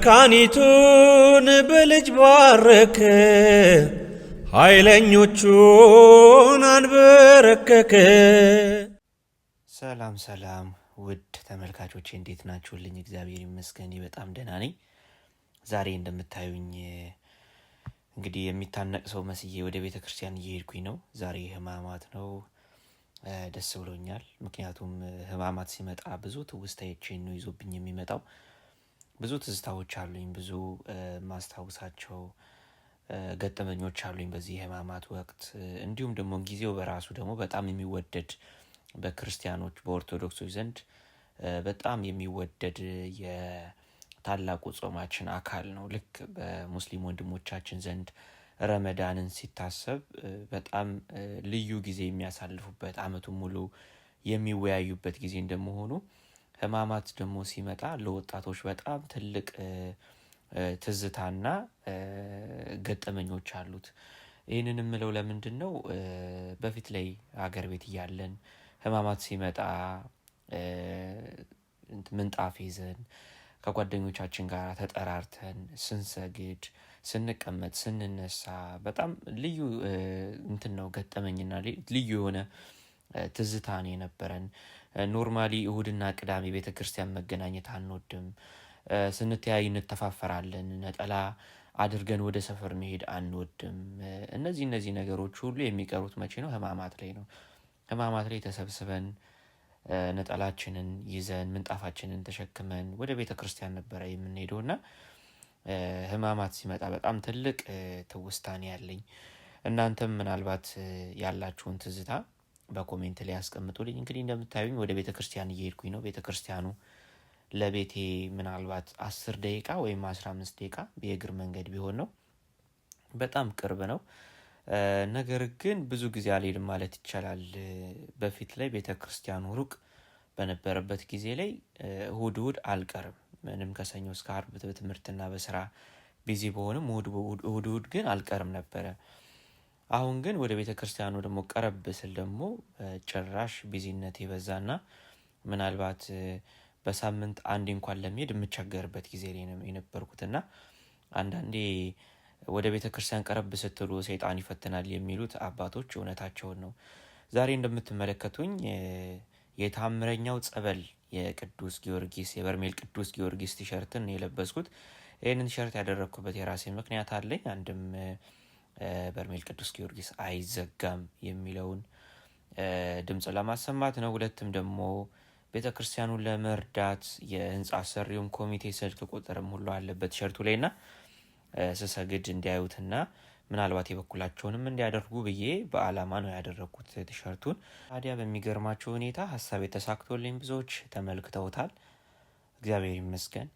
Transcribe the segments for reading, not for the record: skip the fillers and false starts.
መካኒቱን በልጅ ባረከ፣ ኃይለኞቹን አንበረከከ። ሰላም ሰላም ውድ ተመልካቾቼ እንዴት ናችሁልኝ? እግዚአብሔር ይመስገን በጣም ደህና ነኝ። ዛሬ እንደምታዩኝ እንግዲህ የሚታነቅ ሰው መስዬ ወደ ቤተ ክርስቲያን እየሄድኩኝ ነው። ዛሬ ህማማት ነው። ደስ ብሎኛል። ምክንያቱም ህማማት ሲመጣ ብዙ ትውስታዎችን ነው ይዞብኝ የሚመጣው። ብዙ ትዝታዎች አሉኝ፣ ብዙ ማስታውሳቸው ገጠመኞች አሉኝ በዚህ ህማማት ወቅት። እንዲሁም ደግሞ ጊዜው በራሱ ደግሞ በጣም የሚወደድ በክርስቲያኖች በኦርቶዶክሶች ዘንድ በጣም የሚወደድ የታላቁ ጾማችን አካል ነው። ልክ በሙስሊም ወንድሞቻችን ዘንድ ረመዳንን ሲታሰብ በጣም ልዩ ጊዜ የሚያሳልፉበት፣ አመቱን ሙሉ የሚወያዩበት ጊዜ እንደመሆኑ ህማማት ደግሞ ሲመጣ ለወጣቶች በጣም ትልቅ ትዝታና ገጠመኞች አሉት። ይህንን የምለው ለምንድን ነው? በፊት ላይ ሀገር ቤት እያለን ህማማት ሲመጣ ምንጣፍ ይዘን ከጓደኞቻችን ጋር ተጠራርተን ስንሰግድ፣ ስንቀመጥ፣ ስንነሳ በጣም ልዩ ነው ገጠመኝና ልዩ የሆነ ትዝታ ነው የነበረን። ኖርማሊ እሁድና ቅዳሜ ቤተክርስቲያን መገናኘት አንወድም። ስንተያይ እንተፋፈራለን። ነጠላ አድርገን ወደ ሰፈር መሄድ አንወድም። እነዚህ ነገሮች ሁሉ የሚቀሩት መቼ ነው? ህማማት ላይ ነው። ህማማት ላይ ተሰብስበን ነጠላችንን ይዘን ምንጣፋችንን ተሸክመን ወደ ቤተክርስቲያን ነበረ የምንሄደውና ህማማት ሲመጣ በጣም ትልቅ ትውስታኔ ያለኝ። እናንተም ምናልባት ያላችሁን ትዝታ በኮሜንት ላይ ያስቀምጡልኝ። እንግዲህ እንደምታዩኝ ወደ ቤተክርስቲያን እየሄድኩኝ ነው። ቤተክርስቲያኑ ለቤቴ ምናልባት 10 ደቂቃ ወይም 15 ደቂቃ የእግር መንገድ ቢሆን ነው። በጣም ቅርብ ነው። ነገር ግን ብዙ ጊዜ አልሄድም ማለት ይቻላል። በፊት ላይ ቤተክርስቲያኑ ሩቅ በነበረበት ጊዜ ላይ እሁድ አልቀርም። ምንም ከሰኞ እስከ ዓርብ በትምህርትና በስራ ቢዚ በሆንም እሁድ ግን አልቀርም ነበረ። አሁን ግን ወደ ቤተክርስቲያኑ ደግሞ ቀረብ ስል ደግሞ ጭራሽ ቢዚነት ይበዛና ምናልባት በሳምንት አንዴ እንኳን ለመሄድ የምቸገርበት ጊዜ ላይ ነው የነበርኩትና አንዳንዴ ወደ ቤተክርስቲያን ቀረብ ስትሉ ሰይጣን ይፈትናል የሚሉት አባቶች እውነታቸውን ነው። ዛሬ እንደምትመለከቱኝ የታምረኛው ጸበል የቅዱስ ጊዮርጊስ የበርሜል ቅዱስ ጊዮርጊስ ቲሸርትን የለበስኩት። ይህንን ቲሸርት ያደረግኩበት የራሴ ምክንያት አለኝ። አንድም በርሜል ቅዱስ ጊዮርጊስ አይዘጋም የሚለውን ድምጽ ለማሰማት ነው። ሁለትም ደግሞ ቤተክርስቲያኑን ለመርዳት የህንጻ አሰሪውን ኮሚቴ ስልክ ቁጥርም ሁሉ አለበት ቲሸርቱ ላይና ስሰግድ እንዲያዩትና ምናልባት የበኩላቸውንም እንዲያደርጉ ብዬ በአላማ ነው ያደረኩት ቲሸርቱን። ታዲያ በሚገርማቸው ሁኔታ ሀሳቤ ተሳክቶልኝ ብዙዎች ተመልክተውታል። እግዚአብሔር ይመስገን።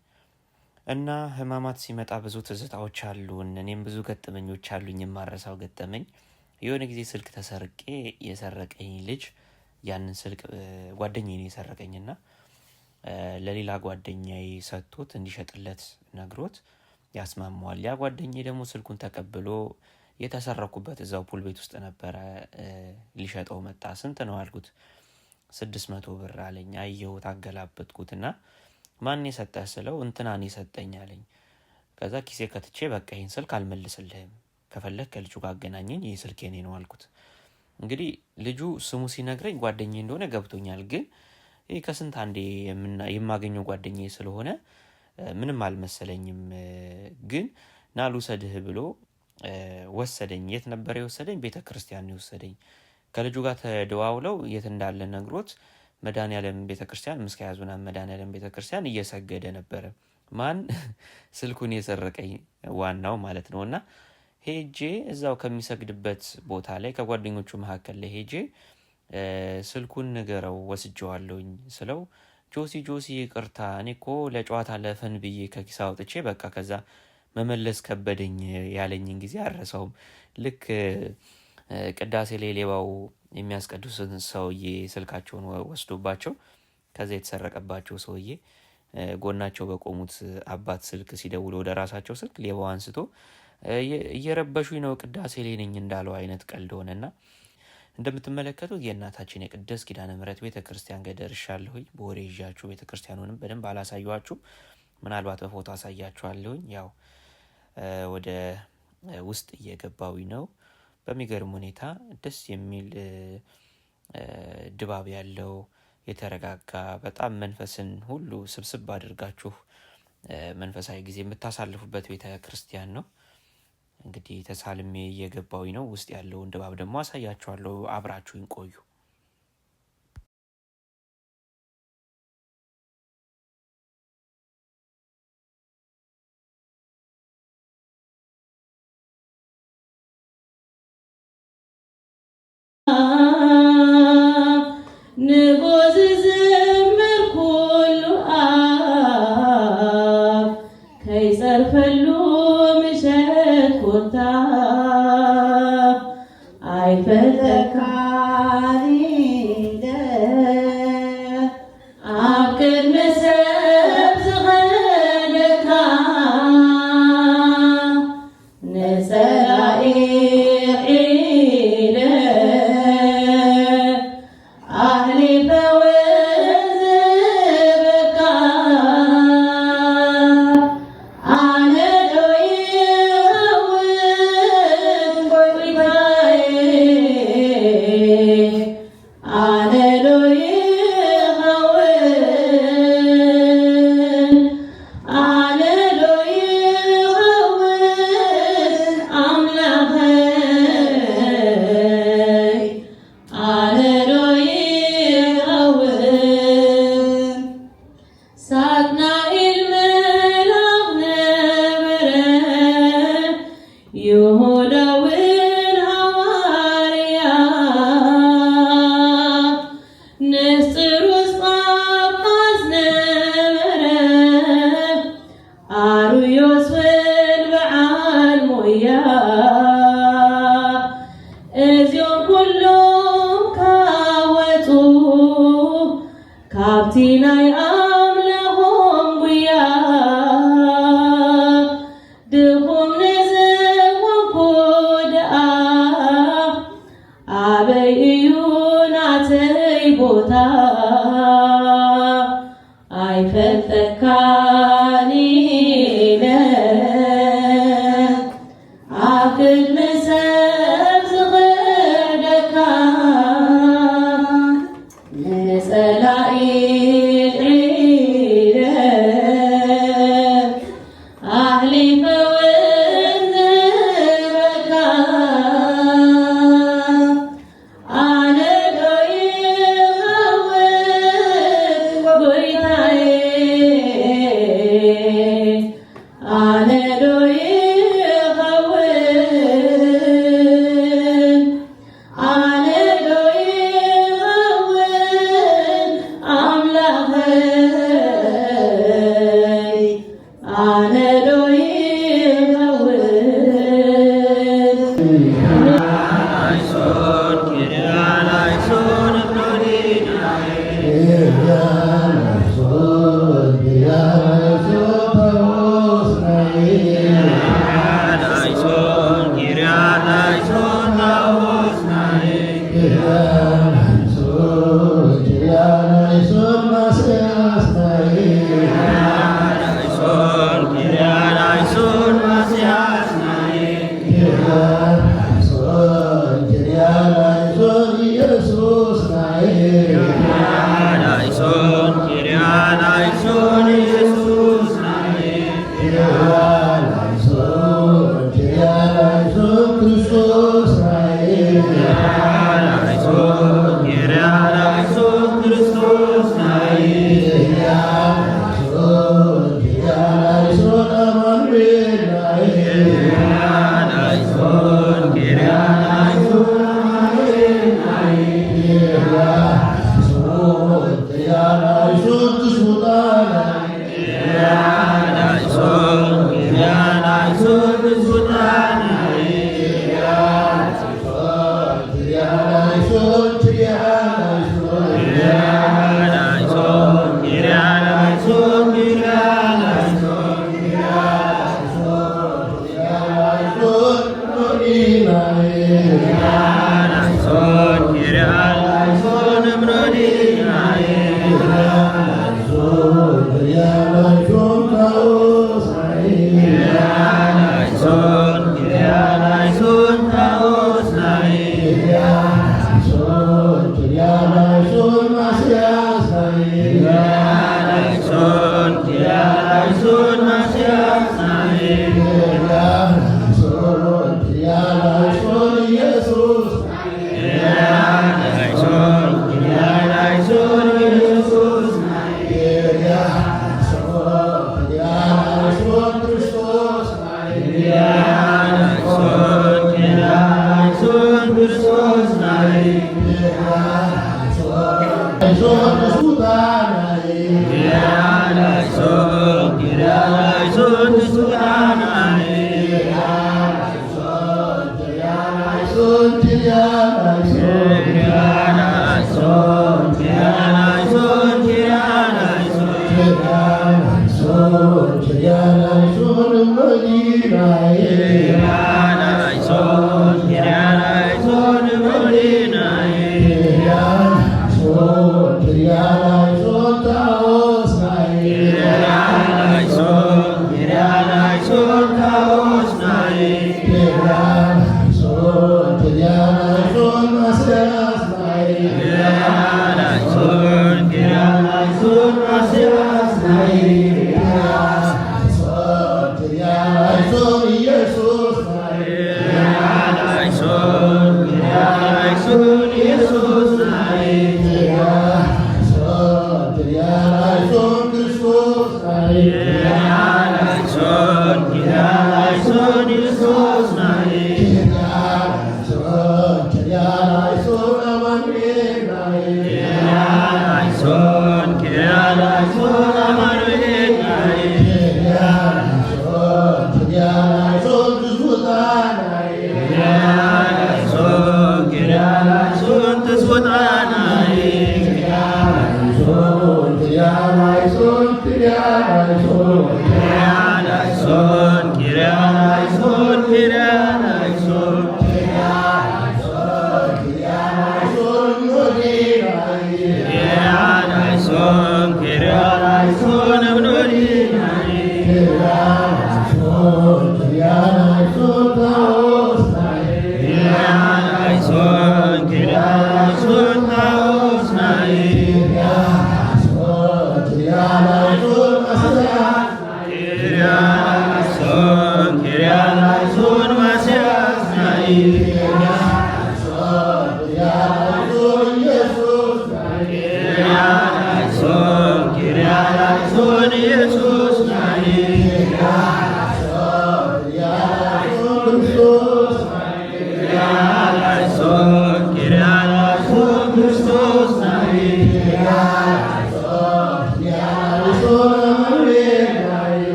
እና ህማማት ሲመጣ ብዙ ትዝታዎች አሉን። እኔም ብዙ ገጠመኞች አሉኝ። የማረሳው ገጠመኝ የሆነ ጊዜ ስልክ ተሰርቄ የሰረቀኝ ልጅ ያንን ስልክ ጓደኛዬ ነው የሰረቀኝና ለሌላ ጓደኛዬ ሰጥቶት እንዲሸጥለት ነግሮት ያስማማዋል። ያ ጓደኛዬ ደግሞ ስልኩን ተቀብሎ የተሰረኩበት እዛው ፑል ቤት ውስጥ ነበረ። ሊሸጠው መጣ። ስንት ነው አልኩት። 600 ብር አለኝ። አየሁት፣ አገላበጥኩትና ማን የሰጠህ ስለው እንትናን የሰጠኝ አለኝ። ከዛ ኪሴ ከትቼ በቃ ይሄን ስልክ አልመልስልህም፣ ከፈለክ ከልጁ ጋር አገናኘኝ፣ ይሄ ስልክ የኔ ነው አልኩት። እንግዲህ ልጁ ስሙ ሲነግረኝ ጓደኛዬ እንደሆነ ገብቶኛል። ግን ይሄ ከስንት አንዴ የማገኘው ጓደኛዬ ስለሆነ ምንም አልመሰለኝም። ግን ና ልውሰድህ ብሎ ወሰደኝ። የት ነበር የወሰደኝ? ቤተክርስቲያን የወሰደኝ። ከልጁ ጋር ተደዋውለው የት እንዳለ ነግሮት መድኃኔዓለም ቤተክርስቲያን ምስካየ ኅዙናን መድኃኔዓለም ቤተክርስቲያን እየሰገደ ነበረ። ማን? ስልኩን የሰረቀኝ ዋናው ማለት ነውና ሄጄ እዛው ከሚሰግድበት ቦታ ላይ ከጓደኞቹ መካከል ላይ ሄጄ ስልኩን ንገረው ወስጄዋለሁኝ ስለው ጆሲ ይቅርታ፣ እኔ እኮ ለጨዋታ ለፈን ብዬ ከኪስ አውጥቼ በቃ ከዛ መመለስ ከበደኝ ያለኝን ጊዜ አልረሳውም። ልክ ቅዳሴ ላይ ሌባው የሚያስቀድሱትን ሰውዬ ስልካቸውን ወስዶባቸው ከዛ የተሰረቀባቸው ሰውዬ ጎናቸው በቆሙት አባት ስልክ ሲደውሉ ወደ ራሳቸው ስልክ ሌባው አንስቶ እየረበሹኝ ነው ቅዳሴ ላይ ነኝ እንዳለው አይነት ቀልድ ሆነና እንደምትመለከቱት የእናታችን የቅድስት ኪዳነ ምሕረት ቤተክርስቲያን ጋር ደርሻለሁኝ። በወሬ ይዣችሁ ቤተክርስቲያኑንም በደንብ አላሳየኋችሁም። ምናልባት በፎቶ አሳያችኋለሁኝ። ያው ወደ ውስጥ እየገባሁኝ ነው። በሚገርም ሁኔታ ደስ የሚል ድባብ ያለው የተረጋጋ በጣም መንፈስን ሁሉ ስብስብ አድርጋችሁ መንፈሳዊ ጊዜ የምታሳልፉበት ቤተ ክርስቲያን ነው። እንግዲህ ተሳልሜ እየገባሁኝ ነው። ውስጥ ያለውን ድባብ ደግሞ አሳያችኋለሁ። አብራችሁኝ ቆዩ። ንጉሥ ዝምር ኩሉ አብ ከይጸርፈሉ ምሸት ኮታ አይፈተካኒ ኣብ ቅድሚ ሰብ ዝኸደካ ንጸላኢ ናይ ኣምላኾም ጉያ ድኹም ንዝኾንኩ ደኣ ኣበይ እዩ ናተይ ቦታ ኣይፈልጠካኒ ኢለ ኣብ ቅድሚ ሰብ ዝኽደካ ንጸላኢ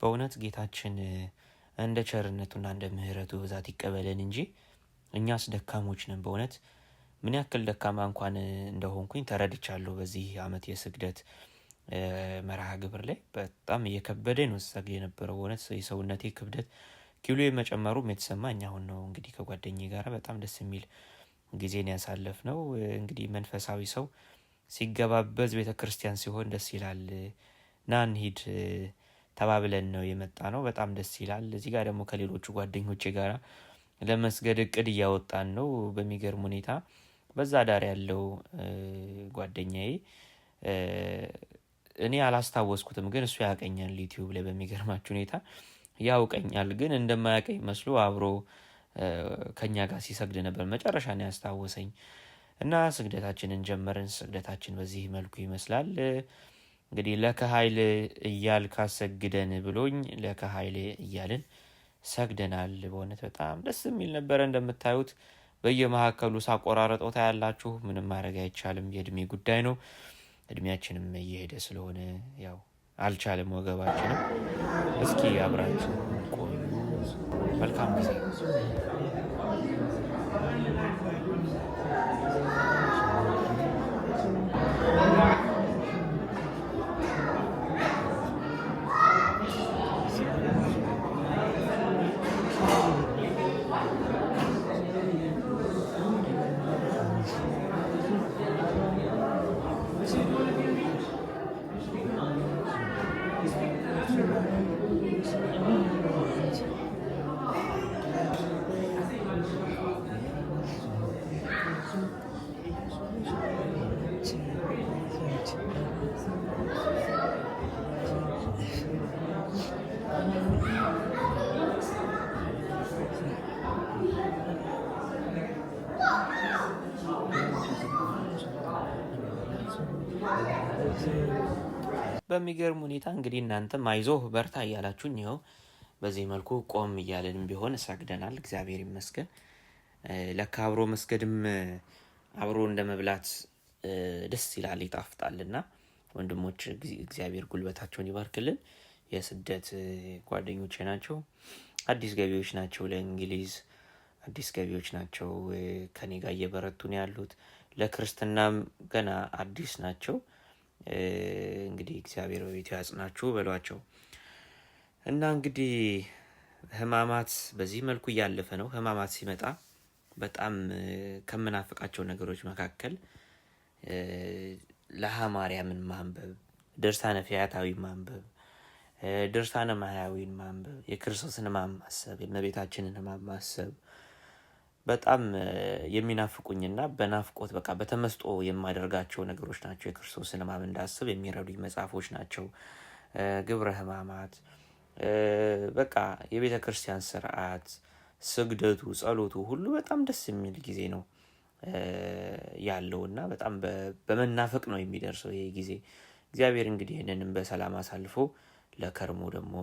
በእውነት ጌታችን እንደ ቸርነቱና እንደ ምሕረቱ ብዛት ይቀበለን እንጂ እኛስ ደካሞች ነን። በእውነት ምን ያክል ደካማ እንኳን እንደሆንኩኝ ተረድቻለሁ። በዚህ ዓመት የስግደት መርሃ ግብር ላይ በጣም እየከበደኝ ነው ስሰግድ የነበረው። በእውነት የሰውነቴ ክብደት ኪሎ መጨመሩም የተሰማኝ አሁን ነው። እንግዲህ ከጓደኛዬ ጋር በጣም ደስ የሚል ጊዜን ያሳለፍነው። እንግዲህ መንፈሳዊ ሰው ሲገባበዝ ቤተክርስቲያን ሲሆን ደስ ይላል። ና እንሂድ ተባብለን ነው የመጣ ነው። በጣም ደስ ይላል። እዚህ ጋር ደግሞ ከሌሎቹ ጓደኞቼ ጋር ለመስገድ እቅድ እያወጣን ነው። በሚገርም ሁኔታ በዛ ዳር ያለው ጓደኛዬ እኔ አላስታወስኩትም፣ ግን እሱ ያቀኛል። ዩቲዩብ ላይ በሚገርማችሁ ሁኔታ ያውቀኛል፣ ግን እንደማያቀኝ መስሎ አብሮ ከኛ ጋር ሲሰግድ ነበር። መጨረሻ ነው ያስታወሰኝ እና ስግደታችንን ጀመርን። ስግደታችን በዚህ መልኩ ይመስላል። እንግዲህ ለከ ኃይል እያል ካሰግደን ብሎኝ ለከ ኃይል እያልን ሰግደናል። በእውነት በጣም ደስ የሚል ነበረ። እንደምታዩት በየመካከሉ ሳቆራረጠው ታያላችሁ። ምንም ማድረግ አይቻልም፣ የእድሜ ጉዳይ ነው። እድሜያችንም እየሄደ ስለሆነ ያው አልቻለም ወገባችንም። እስኪ አብራችሁ ቆዩ። መልካም ጊዜ። በሚገርም ሁኔታ እንግዲህ እናንተም አይዞህ በርታ እያላችሁኝ ይኸው በዚህ መልኩ ቆም እያለንም ቢሆን ሰግደናል። እግዚአብሔር ይመስገን። ለካ አብሮ መስገድም አብሮ እንደ መብላት ደስ ይላል፣ ይጣፍጣልና ወንድሞች እግዚአብሔር ጉልበታቸውን ይባርክልን። የስደት ጓደኞቼ ናቸው፣ አዲስ ገቢዎች ናቸው። ለእንግሊዝ አዲስ ገቢዎች ናቸው። ከኔ ጋር እየበረቱ ነው ያሉት። ለክርስትናም ገና አዲስ ናቸው። እንግዲህ እግዚአብሔር በቤቱ ያጽናችሁ በሏቸው እና እንግዲህ ህማማት በዚህ መልኩ እያለፈ ነው። ህማማት ሲመጣ በጣም ከምናፍቃቸው ነገሮች መካከል ለሃ ማርያምን ማንበብ፣ ድርሳነ ፈያታዊ ማንበብ፣ ድርሳነ ማህያዊን ማንበብ፣ የክርስቶስን ሕማም ማሰብ፣ የእመቤታችንን ሕማም ማሰብ በጣም የሚናፍቁኝና በናፍቆት በቃ በተመስጦ የማደርጋቸው ነገሮች ናቸው። የክርስቶስን ሕማም እንዳስብ የሚረዱኝ መጽሐፎች ናቸው። ግብረ ሕማማት፣ በቃ የቤተ ክርስቲያን ስርዓት፣ ስግደቱ፣ ጸሎቱ ሁሉ በጣም ደስ የሚል ጊዜ ነው ያለውና በጣም በመናፈቅ ነው የሚደርሰው ይሄ ጊዜ። እግዚአብሔር እንግዲህ ይህንንም በሰላም አሳልፎ ለከርሞ ደግሞ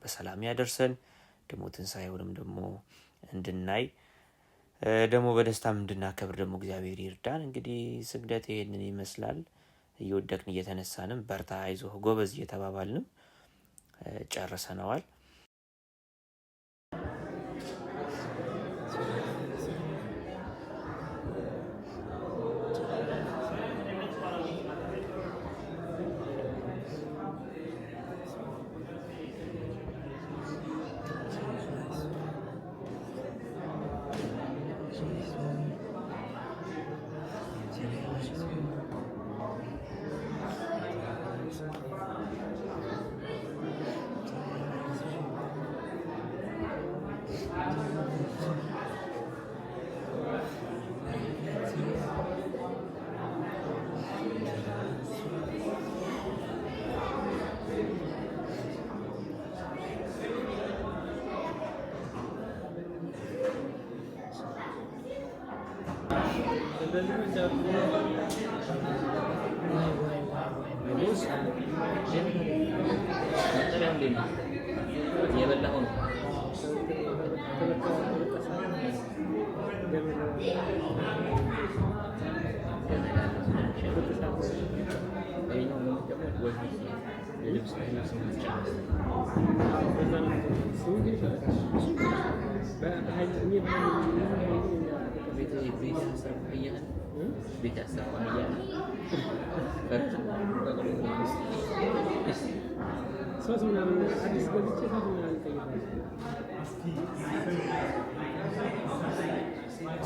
በሰላም ያደርሰን፣ ደግሞ ትንሣኤውንም ደግሞ እንድናይ ደግሞ በደስታም እንድናከብር ደግሞ እግዚአብሔር ይርዳን። እንግዲህ ስግደት ይሄንን ይመስላል። እየወደቅን እየተነሳንም በርታ፣ አይዞህ፣ ጎበዝ እየተባባልንም ጨርሰነዋል።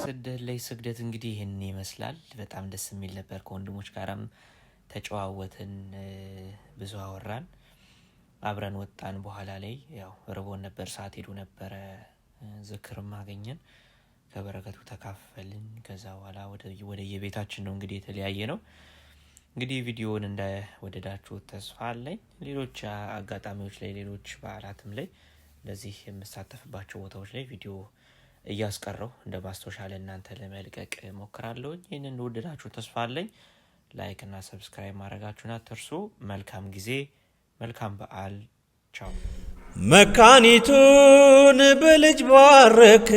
ስደት ላይ ስግደት እንግዲህ ይህን ይመስላል። በጣም ደስ የሚል ነበር። ከወንድሞች ጋራም ተጨዋወትን፣ ብዙ አወራን፣ አብረን ወጣን። በኋላ ላይ ያው ርቦን ነበር፣ ሰዓት ሄዶ ነበረ። ዝክርም አገኘን፣ ከበረከቱ ተካፈልን። ከዛ በኋላ ወደ የቤታችን ነው እንግዲህ የተለያየ ነው። እንግዲህ ቪዲዮውን እንደወደዳችሁ ተስፋ አለኝ። ሌሎች አጋጣሚዎች ላይ ሌሎች በዓላትም ላይ እንደዚህ የምሳተፍባቸው ቦታዎች ላይ ቪዲዮ እያስቀረው እንደ ማስታወሻ ለእናንተ ለመልቀቅ ሞክራለሁ። ይህንን እንደወደዳችሁ ተስፋ አለኝ። ላይክ እና ሰብስክራይብ ማድረጋችሁን አትርሱ። መልካም ጊዜ፣ መልካም በዓል። ቻው። መካኒቱን በልጅ ባረከ፣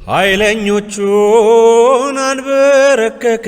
ኃይለኞቹን አንበረከከ።